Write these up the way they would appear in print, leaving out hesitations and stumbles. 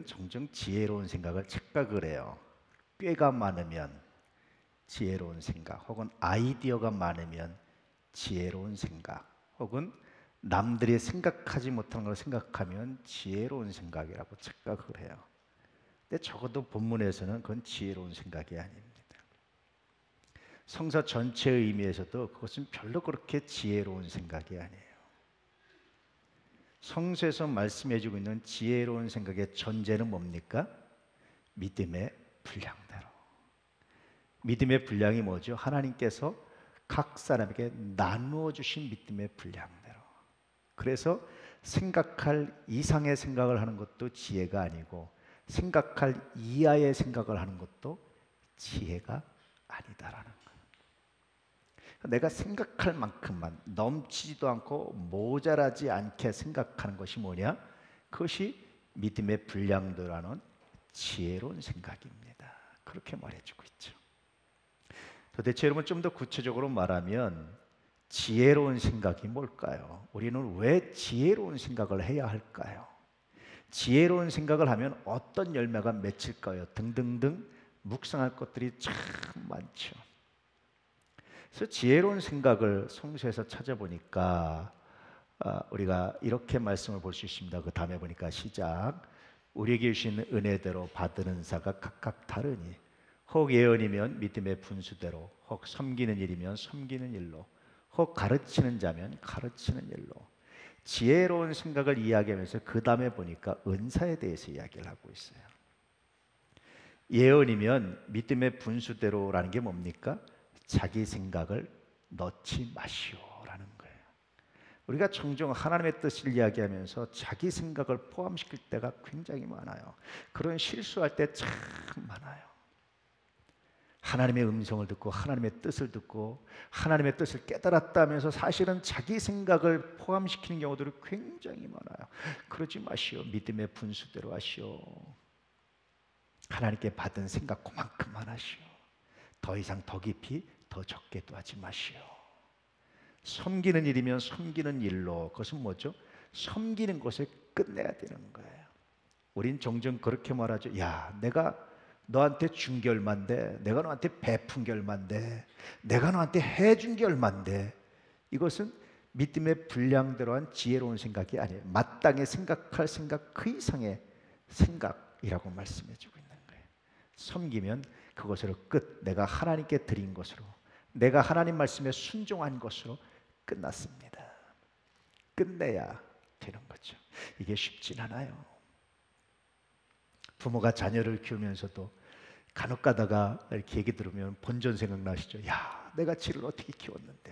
종종 지혜로운 생각을 착각을 해요. 꾀가 많으면 지혜로운 생각, 혹은 아이디어가 많으면 지혜로운 생각, 혹은 남들이 생각하지 못하는 걸 생각하면 지혜로운 생각이라고 착각을 해요. 근데 적어도 본문에서는 그건 지혜로운 생각이 아닙니다. 성서 전체의 의미에서도 그것은 별로 그렇게 지혜로운 생각이 아니에요. 성서에서 말씀해주고 있는 지혜로운 생각의 전제는 뭡니까? 믿음의 분량대로. 믿음의 분량이 뭐죠? 하나님께서 각 사람에게 나누어 주신 믿음의 분량대로. 그래서 생각할 이상의 생각을 하는 것도 지혜가 아니고 생각할 이하의 생각을 하는 것도 지혜가 아니다라는 거예요. 내가 생각할 만큼만 넘치지도 않고 모자라지 않게 생각하는 것이 뭐냐? 그것이 믿음의 분량도라는 지혜로운 생각입니다. 그렇게 말해주고 있죠. 도대체 여러분 좀 더 구체적으로 말하면 지혜로운 생각이 뭘까요? 우리는 왜 지혜로운 생각을 해야 할까요? 지혜로운 생각을 하면 어떤 열매가 맺힐까요? 등등등 묵상할 것들이 참 많죠. 그래서 지혜로운 생각을 성서에서 찾아보니까 우리가 이렇게 말씀을 볼 수 있습니다. 그 다음에 보니까 시작. 우리에게 주신 은혜대로 받은 자가 각각 다르니 혹 예언이면 믿음의 분수대로, 혹 섬기는 일이면 섬기는 일로, 혹 가르치는 자면 가르치는 일로. 지혜로운 생각을 이야기하면서 그 다음에 보니까 은사에 대해서 이야기를 하고 있어요. 예언이면 믿음의 분수대로라는 게 뭡니까? 자기 생각을 넣지 마시오라는 거예요. 우리가 종종 하나님의 뜻을 이야기하면서 자기 생각을 포함시킬 때가 굉장히 많아요. 그런 실수할 때 참 많아요. 하나님의 음성을 듣고 하나님의 뜻을 듣고 하나님의 뜻을 깨달았다 하면서 사실은 자기 생각을 포함시키는 경우들이 굉장히 많아요. 그러지 마시오. 믿음의 분수대로 하시오. 하나님께 받은 생각 그만큼만 하시오. 더 이상 더 깊이 더 적게도 하지 마시오. 섬기는 일이면 섬기는 일로. 그것은 뭐죠? 섬기는 것을 끝내야 되는 거예요. 우린 종종 그렇게 말하죠. 야, 내가 너한테 준 게 얼만데, 내가 너한테 베푼 게 얼만데, 내가 너한테 해준 게 얼만데. 이것은 믿음의 분량대로 한 지혜로운 생각이 아니에요. 마땅히 생각할 생각 그 이상의 생각이라고 말씀해 주고 있는 거예요. 섬기면 그것으로 끝. 내가 하나님께 드린 것으로, 내가 하나님 말씀에 순종한 것으로 끝났습니다. 끝내야 되는 거죠. 이게 쉽진 않아요. 부모가 자녀를 키우면서도 간혹 가다가 이렇게 얘기 들으면 본전 생각나시죠? 야, 내가 지를 어떻게 키웠는데,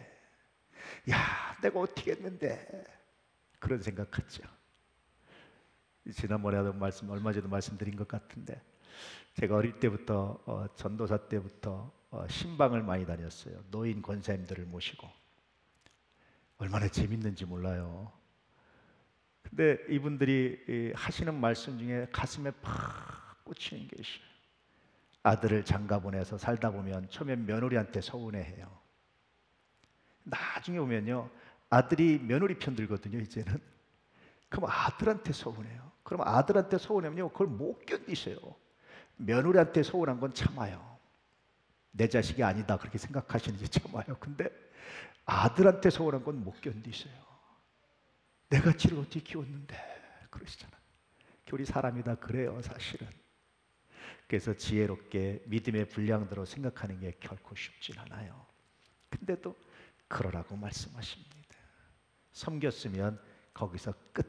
야, 내가 어떻게 했는데, 그런 생각하죠. 지난번에 하던 말씀, 얼마 전에 말씀드린 것 같은데, 제가 어릴 때부터 전도사 때부터 신방을 많이 다녔어요. 노인 권사님들을 모시고. 얼마나 재밌는지 몰라요. 근데 이분들이 하시는 말씀 중에 가슴에 팍 꽂히는 게 있어요. 아들을 장가 보내서 살다 보면 처음엔 며느리한테 서운해해요. 나중에 보면요, 아들이 며느리 편 들거든요. 이제는. 그럼 아들한테 서운해요. 그럼 아들한테 서운하면요, 그걸 못 견디세요. 며느리한테 서운한 건 참아요. 내 자식이 아니다 그렇게 생각하시는지 참아요. 근데 아들한테 서운한 건 못 견디세요. 내가 지를 어떻게 키웠는데 그러시잖아요. 우리 사람이 다 그래요, 사실은. 그래서 지혜롭게 믿음의 분량대로 생각하는 게 결코 쉽진 않아요. 근데도 그러라고 말씀하십니다. 섬겼으면 거기서 끝,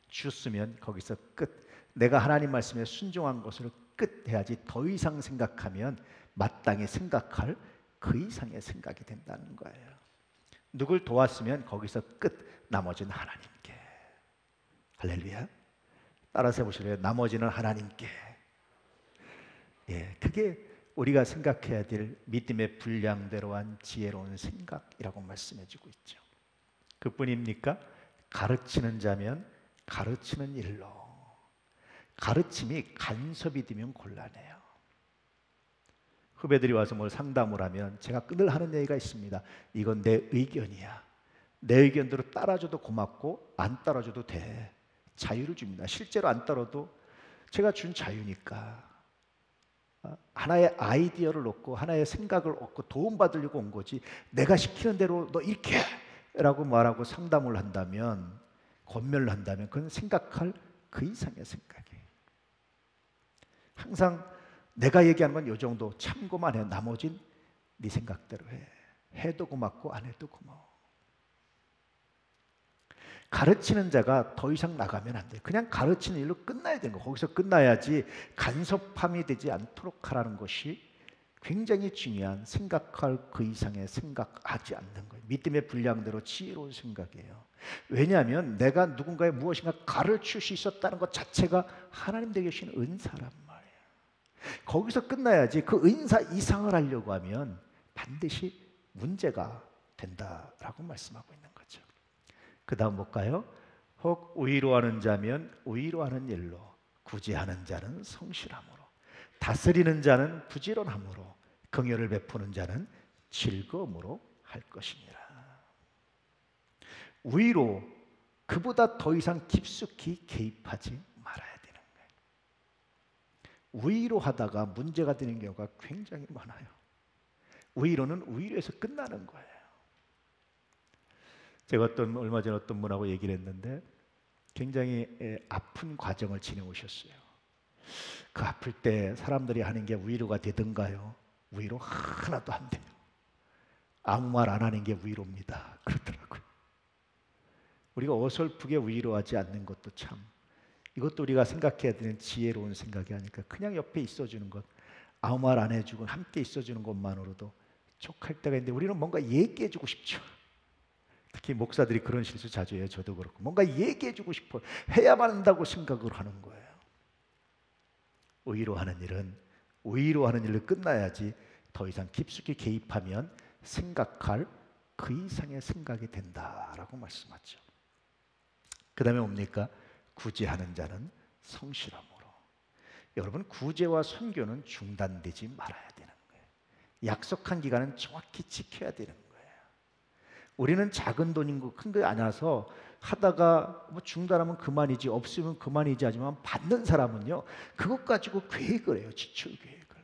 줬으면 거기서 끝. 내가 하나님 말씀에 순종한 것으로 끝 해야지. 더 이상 생각하면 마땅히 생각할 그 이상의 생각이 된다는 거예요. 누굴 도왔으면 거기서 끝, 나머지는 하나님께. 할렐루야. 따라서 해보실래요? 나머지는 하나님께. 예, 그게 우리가 생각해야 될 믿음의 분량대로 한 지혜로운 생각이라고 말씀해주고 있죠. 그뿐입니까? 가르치는 자면 가르치는 일로. 가르침이 간섭이 되면 곤란해요. 후배들이 와서 뭘 상담을 하면 제가 늘 하는 얘기가 있습니다. 이건 내 의견이야. 내 의견대로 따라줘도 고맙고 안 따라줘도 돼. 자유를 줍니다. 실제로 안 따라도 제가 준 자유니까 하나의 아이디어를 얻고 하나의 생각을 얻고 도움받으려고 온 거지, 내가 시키는 대로 너 이렇게 라고 말하고 상담을 한다면, 권면을 한다면 그건 생각할 그 이상의 생각이에요. 항상 내가 얘기하는 건 이 정도 참고만 해. 나머진 네 생각대로 해. 해도 고맙고 안 해도 고마워. 가르치는 자가 더 이상 나가면 안 돼요. 그냥 가르치는 일로 끝나야 되는 거예요. 거기서 끝나야지 간섭함이 되지 않도록 하라는 것이 굉장히 중요한, 생각할 그 이상의 생각하지 않는 거예요. 믿음의 분량대로 지혜로운 생각이에요. 왜냐하면 내가 누군가의 무엇인가 가르칠 수 있었다는 것 자체가 하나님 댁에 계신 은사란 말이에요. 거기서 끝나야지 그 은사 이상을 하려고 하면 반드시 문제가 된다라고 말씀하고 있는 거죠. 그 다음 볼까요? 혹 의로하는 자면 의로하는 일로, 구제하는 자는 성실함으로, 다스리는 자는 부지런함으로, 긍휼을 베푸는 자는 즐거움으로 할 것이니라. 의로, 그보다 더 이상 깊숙이 개입하지 말아야 되는 거예요. 의로하다가 문제가 되는 경우가 굉장히 많아요. 의로는 의로에서 끝나는 거예요. 제가 얼마 전에 어떤 분하고 얘기를 했는데 굉장히 아픈 과정을 지내오셨어요. 그 아플 때 사람들이 하는 게 위로가 되던가요? 위로 하나도 안 돼요. 아무 말 안 하는 게 위로입니다. 그러더라고요. 우리가 어설프게 위로하지 않는 것도 참, 이것도 우리가 생각해야 되는 지혜로운 생각이 아닐까. 그냥 옆에 있어주는 것, 아무 말 안 해주고 함께 있어주는 것만으로도 족할 때가 있는데, 우리는 뭔가 얘기해주고 싶죠. 특히 목사들이 그런 실수 자주 해요. 저도 그렇고 뭔가 얘기해주고 싶어 해야만 한다고 생각을 하는 거예요. 의로 하는 일은 의로 하는 일로 끝나야지 더 이상 깊숙이 개입하면 생각할 그 이상의 생각이 된다라고 말씀하죠. 그 다음에 뭡니까? 구제하는 자는 성실함으로. 여러분, 구제와 선교는 중단되지 말아야 되는 거예요. 약속한 기간은 정확히 지켜야 되는 거예요. 우리는 작은 돈이고 큰 거 아니라서 하다가 뭐 중단하면 그만이지, 없으면 그만이지 하지만, 받는 사람은요 그것 가지고 계획을 해요. 지출 계획을.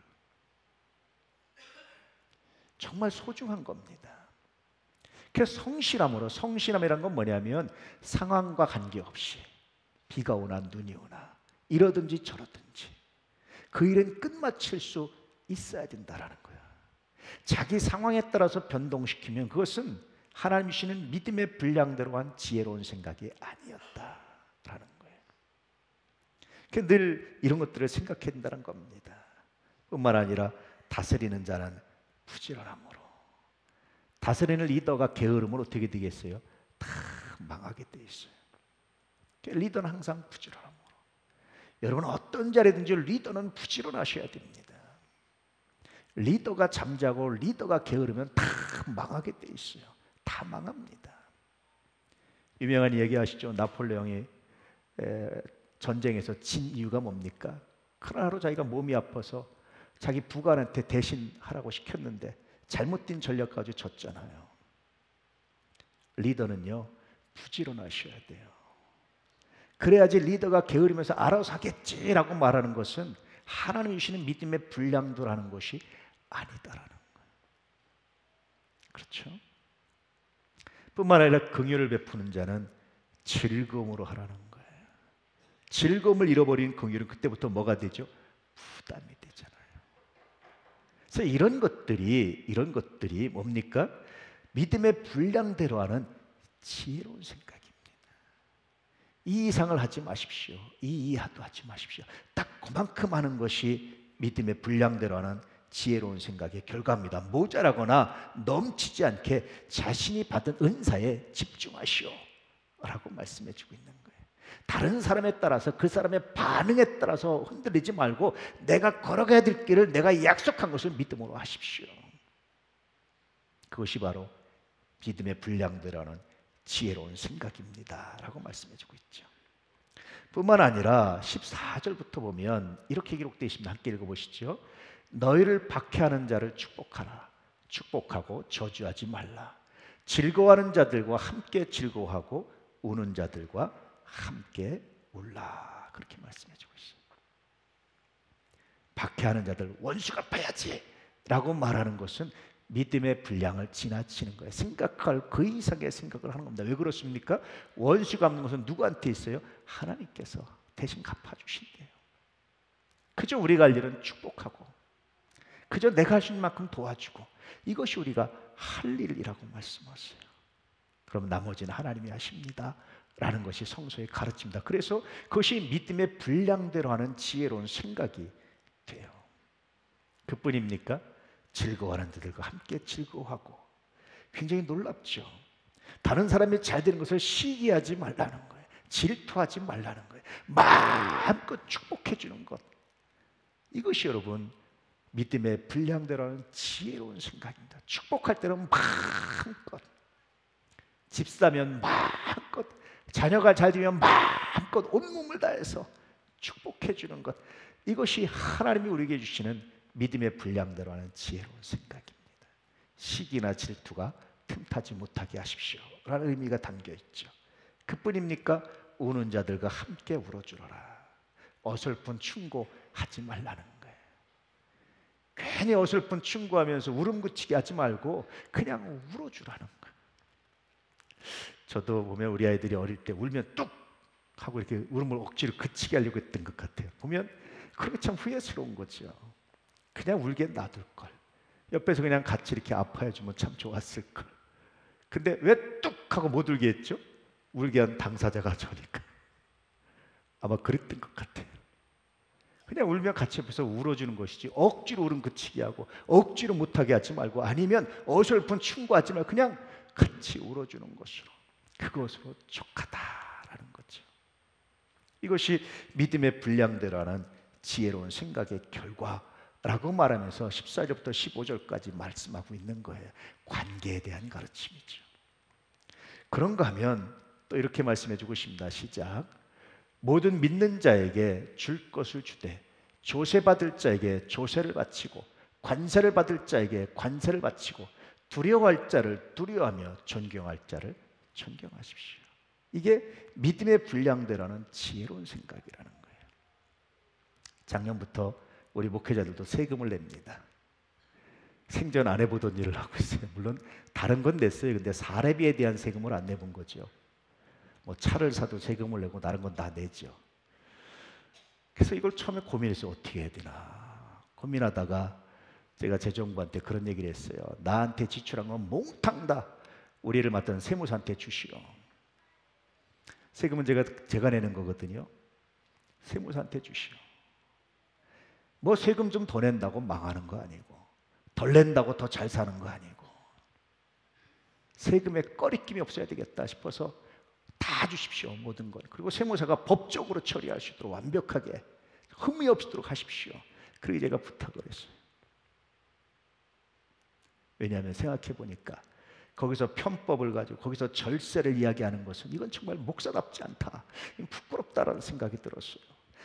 정말 소중한 겁니다. 그래서 성실함으로, 성실함이란 건 뭐냐면 상황과 관계없이 비가 오나 눈이 오나 이러든지 저러든지 그 일은 끝마칠 수 있어야 된다라는 거예요. 자기 상황에 따라서 변동시키면 그것은 하나님 주시는 믿음의 분량대로 한 지혜로운 생각이 아니었다라는 거예요. 늘 이런 것들을 생각해야 된다는 겁니다. 뿐만 아니라 다스리는 자는 부지런함으로. 다스리는 리더가 게으르면 어떻게 되겠어요? 다 망하게 돼 있어요. 리더는 항상 부지런함으로. 여러분, 어떤 자리든지 리더는 부지런하셔야 됩니다. 리더가 잠자고 리더가 게으르면 다 망하게 돼 있어요. 다 망합니다. 유명한 얘기 아시죠? 나폴레옹이 전쟁에서 진 이유가 뭡니까? 그날하루 자기가 몸이 아파서 자기 부관한테 대신 하라고 시켰는데 잘못 뛴 전략 가지고 졌잖아요. 리더는요 부지런하셔야 돼요. 그래야지 리더가 게으르면서 알아서 하겠지라고 말하는 것은 하나님이 주시는 믿음의 분량도라는 것이 아니다라는 거예요. 그렇죠? 뿐만 아니라 긍휼을 베푸는 자는 즐거움으로 하라는 거예요. 즐거움을 잃어버린 긍휼은 그때부터 뭐가 되죠? 부담이 되잖아요. 그래서 이런 것들이 뭡니까? 믿음의 분량대로 하는 지혜로운 생각입니다. 이 이상을 하지 마십시오. 이 이하도 하지 마십시오. 딱 그만큼 하는 것이 믿음의 분량대로 하는 지혜로운 생각의 결과입니다. 모자라거나 넘치지 않게 자신이 받은 은사에 집중하시오 라고 말씀해 주고 있는 거예요. 다른 사람에 따라서, 그 사람의 반응에 따라서 흔들리지 말고 내가 걸어가야 될 길을 내가 약속한 것을 믿음으로 하십시오. 그것이 바로 믿음의 분량대로 하는 지혜로운 생각입니다 라고 말씀해 주고 있죠. 뿐만 아니라 14절부터 보면 이렇게 기록되어 있습니다. 함께 읽어보시죠. 너희를 박해하는 자를 축복하라. 축복하고 저주하지 말라. 즐거워하는 자들과 함께 즐거워하고 우는 자들과 함께 울라. 그렇게 말씀해 주고 있어요. 박해하는 자들 원수 갚아야지 라고 말하는 것은 믿음의 분량을 지나치는 거예요. 생각할 그 이상의 생각을 하는 겁니다. 왜 그렇습니까? 원수 갚는 것은 누구한테 있어요? 하나님께서 대신 갚아주신대요. 그저 우리가 할 일은 축복하고, 그저 내가 할 수 있는 만큼 도와주고, 이것이 우리가 할 일이라고 말씀하세요. 그럼 나머지는 하나님이 하십니다 라는 것이 성서의 가르침입니다. 그래서 그것이 믿음의 분량대로 하는 지혜로운 생각이 돼요. 그뿐입니까? 즐거워하는 자들과 함께 즐거워하고. 굉장히 놀랍죠. 다른 사람이 잘 되는 것을 시기하지 말라는 거예요. 질투하지 말라는 거예요. 마음껏 축복해 주는 것, 이것이 여러분 믿음의 분량대로 하는 지혜로운 생각입니다. 축복할 때는 마음껏, 집 사면 마음껏, 자녀가 잘 되면 마음껏 온몸을 다해서 축복해 주는 것, 이것이 하나님이 우리에게 주시는 믿음의 분량대로 하는 지혜로운 생각입니다. 시기나 질투가 틈타지 못하게 하십시오 라는 의미가 담겨있죠. 그뿐입니까? 우는 자들과 함께 울어주라. 어설픈 충고하지 말라는 거예요. 괜히 어설픈 충고하면서 울음그치게 하지 말고 그냥 울어주라는 거예요. 저도 보면 우리 아이들이 어릴 때 울면 뚝 하고 이렇게 울음을 억지로 그치게 하려고 했던 것 같아요. 보면 그게 참 후회스러운 거죠. 그냥 울게 놔둘 걸. 옆에서 그냥 같이 이렇게 아파해 주면 참 좋았을 걸. 근데 왜 뚝 하고 못 울게 했죠? 울게 한 당사자가 저니까. 아마 그랬던 것 같아요. 그냥 울면 같이 옆에서 울어주는 것이지, 억지로 울음 그치게 하고 억지로 못하게 하지 말고, 아니면 어설픈 충고하지 말고 그냥 같이 울어주는 것으로, 그것으로 족하다라는 거죠. 이것이 믿음의 분량대로 하는 지혜로운 생각의 결과라고 말하면서 14절부터 15절까지 말씀하고 있는 거예요. 관계에 대한 가르침이죠. 그런가 하면 또 이렇게 말씀해 주고 싶습니다. 시작. 모든 믿는 자에게 줄 것을 주되, 조세받을 자에게 조세를 바치고, 관세를 받을 자에게 관세를 바치고, 두려워할 자를 두려워하며 존경할 자를 존경하십시오. 이게 믿음의 분량대로는 지혜로운 생각이라는 거예요. 작년부터 우리 목회자들도 세금을 냅니다. 생전 안 해보던 일을 하고 있어요. 물론 다른 건 냈어요. 근데 사례비에 대한 세금을 안 내본 거죠. 뭐 차를 사도 세금을 내고 다른 건 다 내죠. 그래서 이걸 처음에 고민했어요. 어떻게 해야 되나 고민하다가 제가 재정부한테 그런 얘기를 했어요. 나한테 지출한 건 몽땅 다 우리를 맡은 세무사한테 주시오. 세금은 제가 내는 거거든요. 세무사한테 주시오. 뭐 세금 좀 더 낸다고 망하는 거 아니고, 덜 낸다고 더 잘 사는 거 아니고, 세금에 꺼리낌이 없어야 되겠다 싶어서 다 주십시오, 모든 것. 그리고 세무사가 법적으로 처리할 수 있도록 완벽하게 흠이 없도록 하십시오. 그렇게 제가 부탁을 했어요. 왜냐하면 생각해 보니까 거기서 편법을 가지고 거기서 절세를 이야기하는 것은 이건 정말 목사답지 않다, 부끄럽다라는 생각이 들었어요.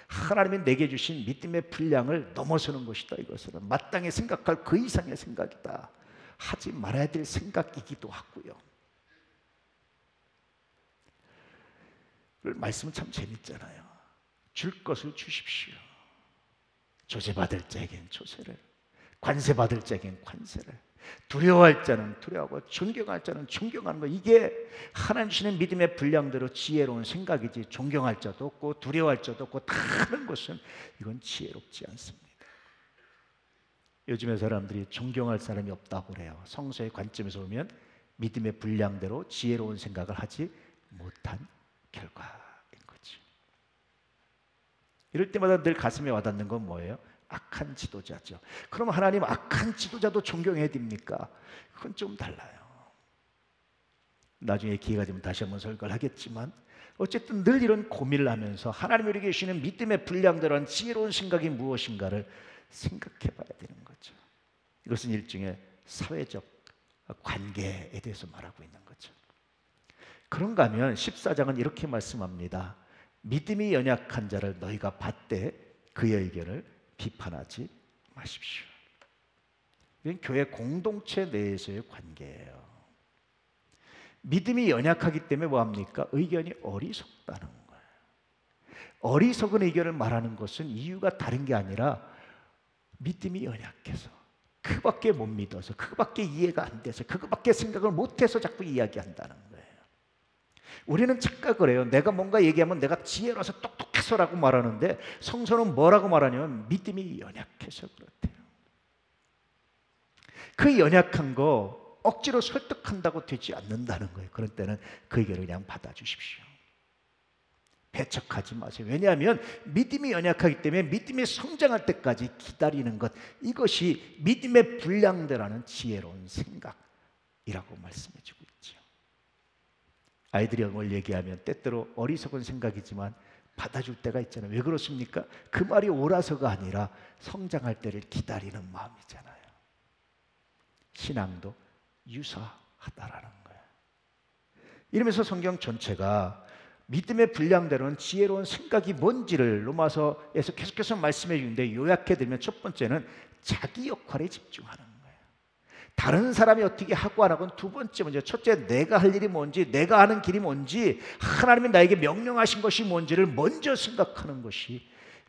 하나님이 내게 주신 믿음의 분량을 넘어서는 것이다. 이것은 마땅히 생각할 그 이상의 생각이다. 하지 말아야 될 생각이기도 하고요. 말씀은 참 재밌잖아요. 줄 것을 주십시오. 조세 받을 자에겐 조세를, 관세 받을 자에겐 관세를, 두려워할 자는 두려워하고 존경할 자는 존경하는 거, 이게 하나님 주시는 믿음의 분량대로 지혜로운 생각이지, 존경할 자도 없고 두려워할 자도 없고 다른 것은 이건 지혜롭지 않습니다. 요즘에 사람들이 존경할 사람이 없다고 그래요. 성서의 관점에서 보면 믿음의 분량대로 지혜로운 생각을 하지 못한 결과인 거지. 이럴 때마다 늘 가슴에 와닿는 건 뭐예요? 악한 지도자죠. 그럼 하나님 악한 지도자도 존경해야 됩니까? 그건 좀 달라요. 나중에 기회가 되면 다시 한번 설교를 하겠지만, 어쨌든 늘 이런 고민을 하면서 하나님이 우리에게 주시는 믿음의 분량대로 한 지혜로운 생각이 무엇인가를 생각해 봐야 되는 거죠. 이것은 일종의 사회적 관계에 대해서 말하고 있는 거죠. 그런가 하면 14장은 이렇게 말씀합니다. 믿음이 연약한 자를 너희가 받되 그의 의견을 비판하지 마십시오. 이건 교회 공동체 내에서의 관계예요. 믿음이 연약하기 때문에 뭐합니까? 의견이 어리석다는 거예요. 어리석은 의견을 말하는 것은 이유가 다른 게 아니라 믿음이 연약해서, 그밖에 못 믿어서, 그밖에 이해가 안 돼서, 그거밖에 생각을 못해서 자꾸 이야기한다는 거예요. 우리는 착각을 해요. 내가 뭔가 얘기하면 내가 지혜로서 똑똑해서라고 말하는데, 성서는 뭐라고 말하냐면 믿음이 연약해서 그렇대요. 그 연약한 거 억지로 설득한다고 되지 않는다는 거예요. 그런 때는 그 의견을 그냥 받아주십시오. 배척하지 마세요. 왜냐하면 믿음이 연약하기 때문에 믿음이 성장할 때까지 기다리는 것, 이것이 믿음의 분량대라는 지혜로운 생각이라고 말씀해주고 있죠. 아이들이 뭘 얘기하면 때때로 어리석은 생각이지만 받아줄 때가 있잖아요. 왜 그렇습니까? 그 말이 옳아서가 아니라 성장할 때를 기다리는 마음이잖아요. 신앙도 유사하다라는 거예요. 이러면서 성경 전체가 믿음의 분량대로는 지혜로운 생각이 뭔지를 로마서에서 계속해서 말씀해 주는데, 요약해 드리면 첫 번째는 자기 역할에 집중하는 거예요. 다른 사람이 어떻게 하고 안 하고는 두 번째 문제. 첫째, 내가 할 일이 뭔지, 내가 하는 길이 뭔지, 하나님이 나에게 명령하신 것이 뭔지를 먼저 생각하는 것이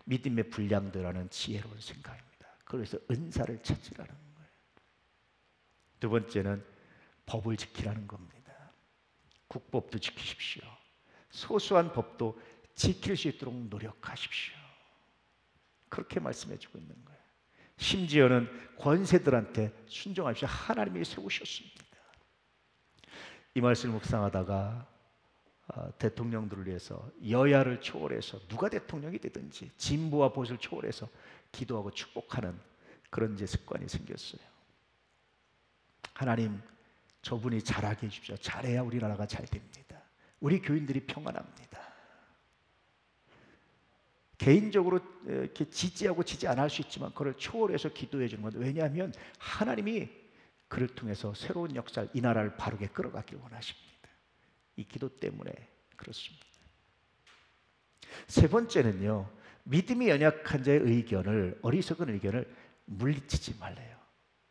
믿음의 분량대로라는 지혜로운 생각입니다. 그래서 은사를 찾으라는 거예요. 두 번째는 법을 지키라는 겁니다. 국법도 지키십시오. 소소한 법도 지킬 수 있도록 노력하십시오. 그렇게 말씀해 주고 있는 거예요. 심지어는 권세들한테 순종하십시오. 하나님이 세우셨습니다. 이 말씀을 묵상하다가 대통령들을 위해서 여야를 초월해서 누가 대통령이 되든지 진보와 보수를 초월해서 기도하고 축복하는 그런 이제 습관이 생겼어요. 하나님, 저분이 잘하게 해주십시오. 잘해야 우리나라가 잘 됩니다. 우리 교인들이 평안합니다. 개인적으로 이렇게 지지하고 지지 안 할 수 있지만 그걸 초월해서 기도해 주는 건, 왜냐하면 하나님이 그를 통해서 새로운 역사를, 이 나라를 바르게 끌어가길 원하십니다. 이 기도 때문에 그렇습니다. 세 번째는요, 믿음이 연약한 자의 의견을, 어리석은 의견을 물리치지 말래요.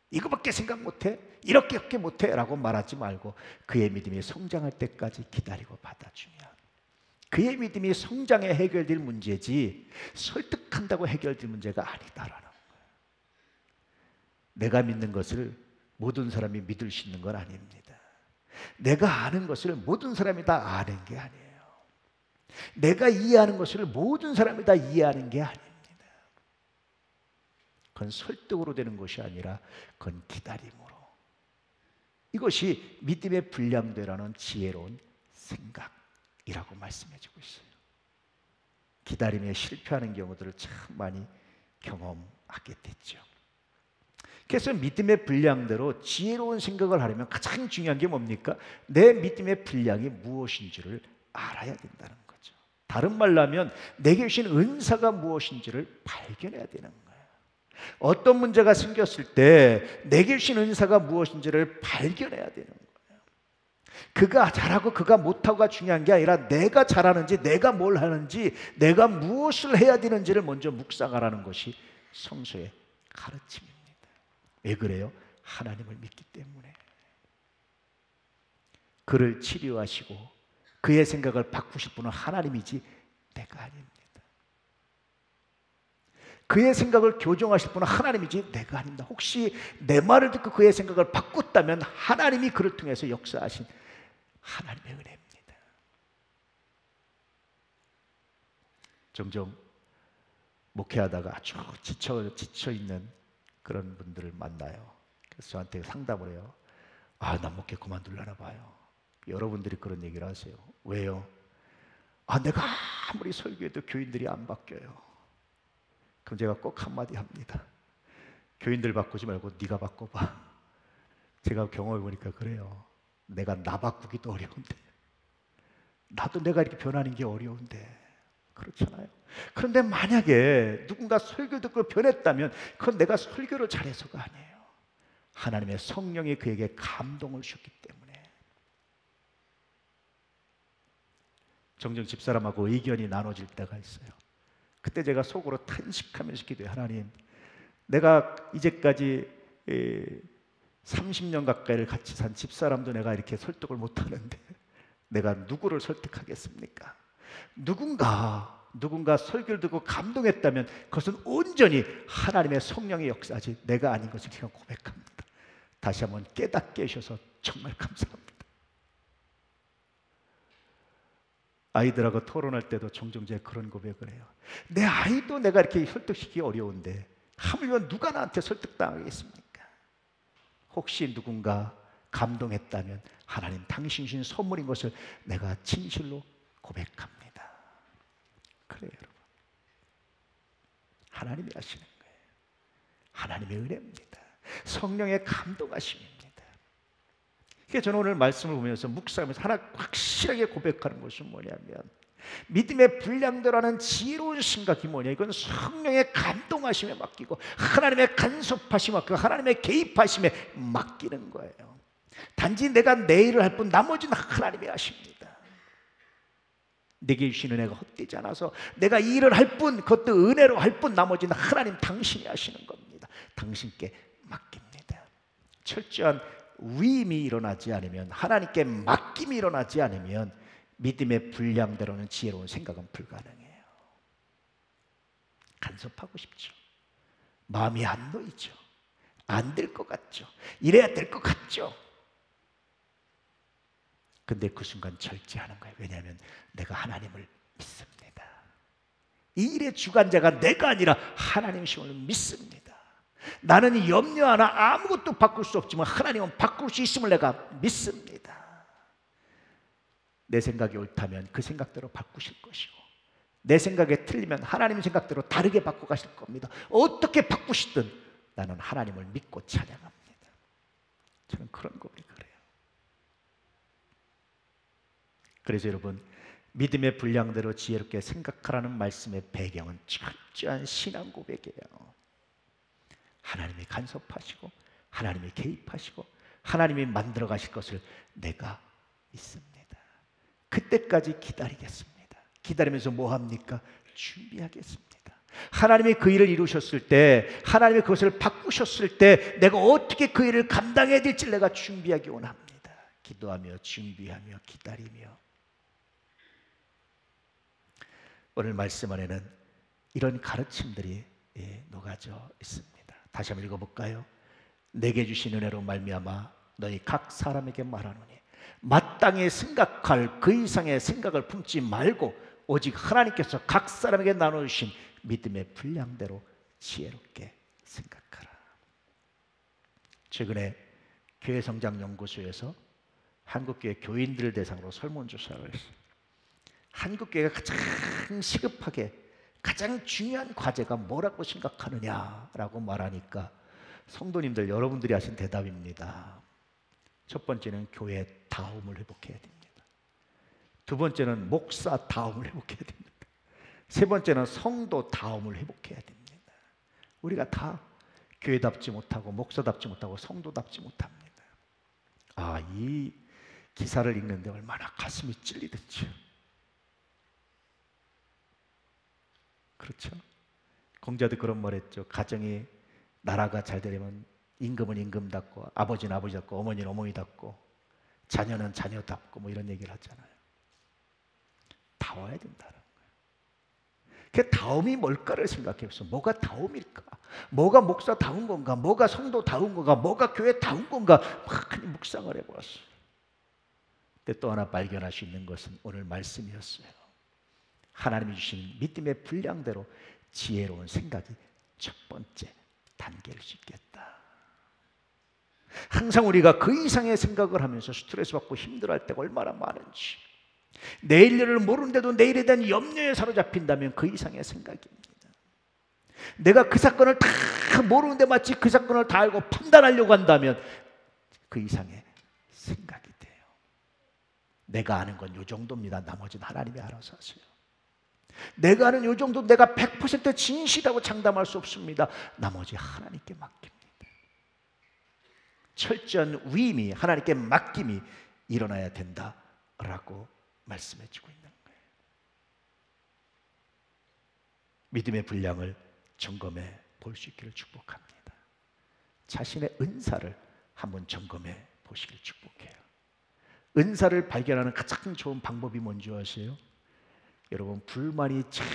이거밖에 생각 못해? 이렇게밖에 못해? 라고 말하지 말고 그의 믿음이 성장할 때까지 기다리고 받아주면, 그의 믿음이 성장해 해결될 문제지 설득한다고 해결될 문제가 아니다라는 거예요. 내가 믿는 것을 모든 사람이 믿을 수 있는 건 아닙니다. 내가 아는 것을 모든 사람이 다 아는 게 아니에요. 내가 이해하는 것을 모든 사람이 다 이해하는 게 아닙니다. 그건 설득으로 되는 것이 아니라 그건 기다림으로. 이것이 믿음의 분량대라는 지혜로운 생각이라고 말씀해주고 있어요. 기다림에 실패하는 경우들을 참 많이 경험하게 됐죠. 그래서 믿음의 분량대로 지혜로운 생각을 하려면 가장 중요한 게 뭡니까? 내 믿음의 분량이 무엇인지를 알아야 된다는 거죠. 다른 말로 하면 내게 주신 은사가 무엇인지를 발견해야 되는 거예요. 어떤 문제가 생겼을 때 내게 주신 은사가 무엇인지를 발견해야 되는 거예요. 그가 잘하고 그가 못하고가 중요한 게 아니라 내가 잘하는지, 내가 뭘 하는지, 내가 무엇을 해야 되는지를 먼저 묵상하라는 것이 성서의 가르침입니다. 왜 그래요? 하나님을 믿기 때문에. 그를 치료하시고 그의 생각을 바꾸실 분은 하나님이지 내가 아닙니다. 그의 생각을 교정하실 분은 하나님이지 내가 아닙니다. 혹시 내 말을 듣고 그의 생각을 바꿨다면 하나님이 그를 통해서 역사하신 하나님의 은혜입니다. 종종 목회하다가 아주 지쳐 있는 그런 분들을 만나요. 그래서 저한테 상담을 해요. 아, 난 목회 그만둘려나 봐요. 여러분들이 그런 얘기를 하세요. 왜요? 아, 내가 아무리 설교해도 교인들이 안 바뀌어요. 그럼 제가 꼭 한마디 합니다. 교인들 바꾸지 말고 네가 바꿔봐. 제가 경험해 보니까 그래요. 내가 나 바꾸기도 어려운데, 나도 내가 이렇게 변하는 게 어려운데, 그렇잖아요. 그런데 만약에 누군가 설교 듣고 변했다면 그건 내가 설교를 잘해서가 아니에요. 하나님의 성령이 그에게 감동을 주셨기 때문에. 종종 집사람하고 의견이 나눠질 때가 있어요. 그때 제가 속으로 탄식하면서 기도해요. 하나님, 내가 이제까지 30년 가까이를 같이 산 집사람도 내가 이렇게 설득을 못하는데 내가 누구를 설득하겠습니까? 누군가 누군가 설교를 듣고 감동했다면 그것은 온전히 하나님의 성령의 역사지 내가 아닌 것을 제가 고백합니다. 다시 한번 깨닫게 해주셔서 정말 감사합니다. 아이들하고 토론할 때도 종종 제가 그런 고백을 해요. 내 아이도 내가 이렇게 설득시키기 어려운데 하물며 누가 나한테 설득당하겠습니까? 혹시 누군가 감동했다면 하나님 당신 주신 선물인 것을 내가 진실로 고백합니다. 그래요, 여러분. 하나님이 하시는 거예요. 하나님의 은혜입니다. 성령의 감동하심입니다. 그래서 저는 오늘 말씀을 보면서 묵상하면서 하나 확실하게 고백하는 것은 뭐냐면 믿음의 분량대로라는 지혜로운 생각이 뭐냐, 이건 성령의 감동하심에 맡기고 하나님의 간섭하심에 맡기고 하나님의 개입하심에 맡기는 거예요. 단지 내가 내 일을 할 뿐 나머지는 하나님이 하십니다. 내게 주신 은혜가 헛되지 않아서 내가 이 일을 할 뿐, 그것도 은혜로 할 뿐, 나머지는 하나님 당신이 하시는 겁니다. 당신께 맡깁니다. 철저한 위임이 일어나지 않으면, 하나님께 맡김이 일어나지 않으면 믿음의 분량대로는 지혜로운 생각은 불가능해요. 간섭하고 싶죠. 마음이 안 놓이죠. 안 될 것 같죠. 이래야 될 것 같죠. 근데 그 순간 절제하는 거예요. 왜냐하면 내가 하나님을 믿습니다. 이 일의 주관자가 내가 아니라 하나님이심을 믿습니다. 나는 염려 하나 아무것도 바꿀 수 없지만 하나님은 바꿀 수 있음을 내가 믿습니다. 내 생각이 옳다면 그 생각대로 바꾸실 것이고, 내 생각에 틀리면 하나님 생각대로 다르게 바꿔 가실 겁니다. 어떻게 바꾸시든 나는 하나님을 믿고 찬양합니다. 저는 그런 고백을 해요. 그래서 여러분, 믿음의 분량대로 지혜롭게 생각하라는 말씀의 배경은 철저한 신앙 고백이에요. 하나님이 간섭하시고 하나님이 개입하시고 하나님이 만들어 가실 것을 내가 믿습니다. 그때까지 기다리겠습니다. 기다리면서 뭐 합니까? 준비하겠습니다. 하나님이 그 일을 이루셨을 때, 하나님이 그것을 바꾸셨을 때 내가 어떻게 그 일을 감당해야 될지 내가 준비하기 원합니다. 기도하며 준비하며 기다리며. 오늘 말씀 안에는 이런 가르침들이 녹아져 있습니다. 다시 한번 읽어볼까요? 내게 주신 은혜로 말미암아 너희 각 사람에게 말하노니 마땅히 생각할 그 이상의 생각을 품지 말고 오직 하나님께서 각 사람에게 나눠주신 믿음의 분량대로 지혜롭게 생각하라. 최근에 교회성장연구소에서 한국교회 교인들을 대상으로 설문조사를 했어요. 한국교회가 가장 시급하게 가장 중요한 과제가 뭐라고 생각하느냐라고 말하니까 성도님들 여러분들이 하신 대답입니다. 첫 번째는 교회 다움을 회복해야 됩니다. 두 번째는 목사 다움을 회복해야 됩니다. 세 번째는 성도 다움을 회복해야 됩니다. 우리가 다 교회답지 못하고 목사답지 못하고 성도답지 못합니다. 이 기사를 읽는데 얼마나 가슴이 찔리든지요. 그렇죠? 공자도 그런 말 했죠. 가정이, 나라가 잘 되려면 임금은 임금답고 아버지는 아버지답고 어머니는 어머니답고 자녀는 자녀답고 뭐 이런 얘기를 하잖아요. 다워야 된다는 거예요. 그 다움이 뭘까를 생각해 보세요. 뭐가 다움일까? 뭐가 목사다운 건가? 뭐가 성도다운 건가? 뭐가 교회다운 건가? 막 묵상을 해보았어요. 근데 또 하나 발견할 수 있는 것은 오늘 말씀이었어요. 하나님이 주신 믿음의 분량대로 지혜로운 생각이 첫 번째 단계일 수 있겠다. 항상 우리가 그 이상의 생각을 하면서 스트레스 받고 힘들어할 때가 얼마나 많은지, 내일 일을 모르는데도 내일에 대한 염려에 사로잡힌다면 그 이상의 생각입니다. 내가 그 사건을 다 모르는데 마치 그 사건을 다 알고 판단하려고 한다면 그 이상의 생각이 돼요. 내가 아는 건 이 정도입니다. 나머지는 하나님이 알아서 하세요. 내가 아는 이 정도, 내가 100% 진실하고 장담할 수 없습니다. 나머지 하나님께 맡깁니다. 철저한 위임이, 하나님께 맡김이 일어나야 된다라고 말씀해 주고 있는 거예요. 믿음의 분량을 점검해 볼 수 있기를 축복합니다. 자신의 은사를 한번 점검해 보시길 축복해요. 은사를 발견하는 가장 좋은 방법이 뭔지 아세요? 여러분, 불만이 제일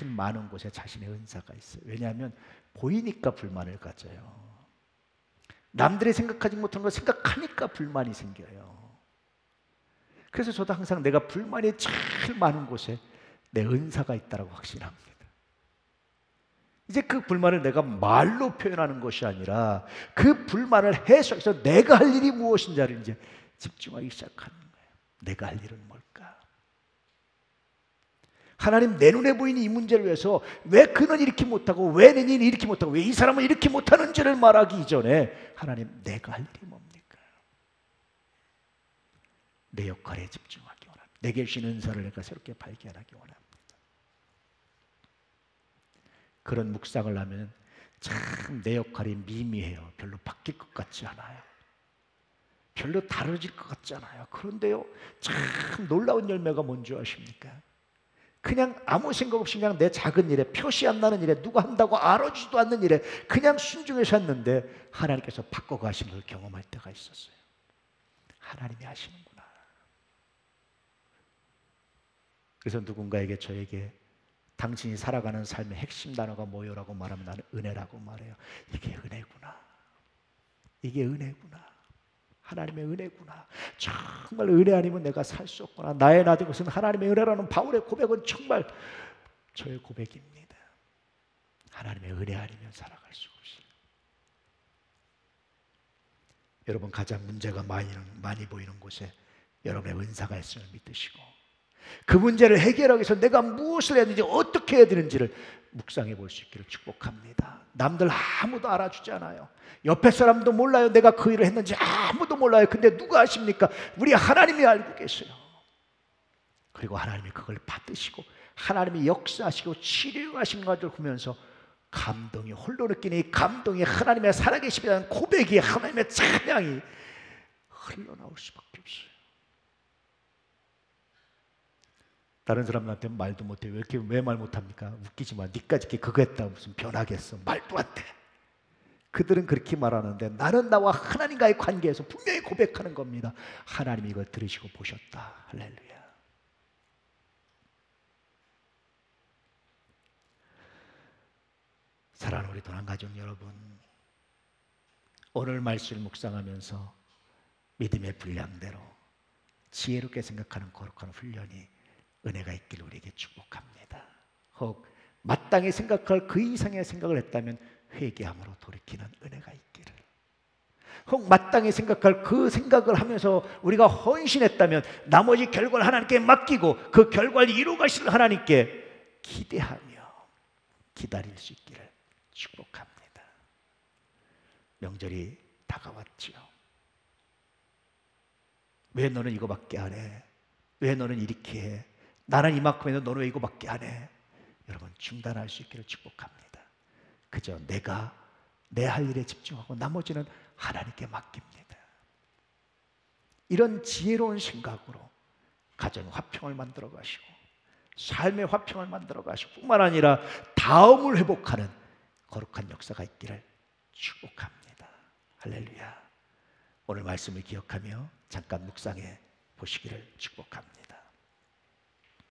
많은 곳에 자신의 은사가 있어요. 왜냐하면 보이니까 불만을 가져요. 남들이 생각하지 못한 걸 생각하니까 불만이 생겨요. 그래서 저도 항상 내가 불만이 제일 많은 곳에 내 은사가 있다고 확신합니다. 이제 그 불만을 내가 말로 표현하는 것이 아니라 그 불만을 해소해서 내가 할 일이 무엇인지를 이제 집중하기 시작하는 거예요. 내가 할 일은 뭘까? 하나님, 내 눈에 보이는 이 문제를 위해서 왜 그는 이렇게 못하고 왜 내 일이 이렇게 못하고 왜 이 사람은 이렇게 못하는지를 말하기 이전에 하나님, 내가 할 일이 뭡니까? 내 역할에 집중하기 원합니다. 내게 주신 은사를 내가 새롭게 발견하기 원합니다. 그런 묵상을 하면 참 내 역할이 미미해요. 별로 바뀔 것 같지 않아요. 별로 다르질 것 같지 않아요. 그런데요, 참 놀라운 열매가 뭔지 아십니까? 그냥 아무 생각 없이 그냥 내 작은 일에, 표시 안 나는 일에, 누가 한다고 알아주지도 않는 일에 그냥 순종해서 했는데 하나님께서 바꿔가신 걸 경험할 때가 있었어요. 하나님이 하시는구나. 그래서 누군가에게, 저에게 당신이 살아가는 삶의 핵심 단어가 뭐요라고 말하면 나는 은혜라고 말해요. 이게 은혜구나. 이게 은혜구나. 하나님의 은혜구나. 정말 은혜 아니면 내가 살 수 없구나. 나의 나된 것은 하나님의 은혜라는 바울의 고백은 정말 저의 고백입니다. 하나님의 은혜 아니면 살아갈 수 없어요. 여러분, 가장 문제가 많이 보이는 곳에 여러분의 은사가 있음을 믿으시고 그 문제를 해결하기 위해서 내가 무엇을 해야 되는지, 어떻게 해야 되는지를 묵상해 볼 수 있기를 축복합니다. 남들 아무도 알아주지 않아요. 옆에 사람도 몰라요. 내가 그 일을 했는지 아무도 몰라요. 근데 누가 아십니까? 우리 하나님이 알고 계세요. 그리고 하나님이 그걸 받으시고 하나님이 역사하시고 치료하신 것을 보면서 감동이, 홀로 느끼는 이 감동이, 하나님의 살아계심이라는 고백이, 하나님의 찬양이 흘러나올 수밖에 없어요. 다른 사람한테 말도 못해. 왜 말 못합니까? 웃기지 마. 니까지 그거 했다 무슨 변하겠어. 말도 안 돼. 그들은 그렇게 말하는데 나는 나와 하나님과의 관계에서 분명히 고백하는 겁니다. 하나님이 이걸 들으시고 보셨다. 할렐루야. 사랑하는 우리 도난가족 여러분, 오늘 말씀을 묵상하면서 믿음의 분량대로 지혜롭게 생각하는 거룩한 훈련이, 은혜가 있기를 우리에게 축복합니다. 혹 마땅히 생각할 그 이상의 생각을 했다면 회개함으로 돌이키는 은혜가 있기를, 혹 마땅히 생각할 그 생각을 하면서 우리가 헌신했다면 나머지 결과를 하나님께 맡기고 그 결과를 이루가실 하나님께 기대하며 기다릴 수 있기를 축복합니다. 명절이 다가왔지요. 왜 너는 이거밖에 안 해? 왜 너는 이렇게 해? 나는 이만큼 해도 너는 왜 이거밖에 안 해? 여러분, 중단할 수 있기를 축복합니다. 그저 내가 내 할 일에 집중하고 나머지는 하나님께 맡깁니다. 이런 지혜로운 생각으로 가정 화평을 만들어 가시고 삶의 화평을 만들어 가시고 뿐만 아니라 다음을 회복하는 거룩한 역사가 있기를 축복합니다. 할렐루야. 오늘 말씀을 기억하며 잠깐 묵상해 보시기를 축복합니다.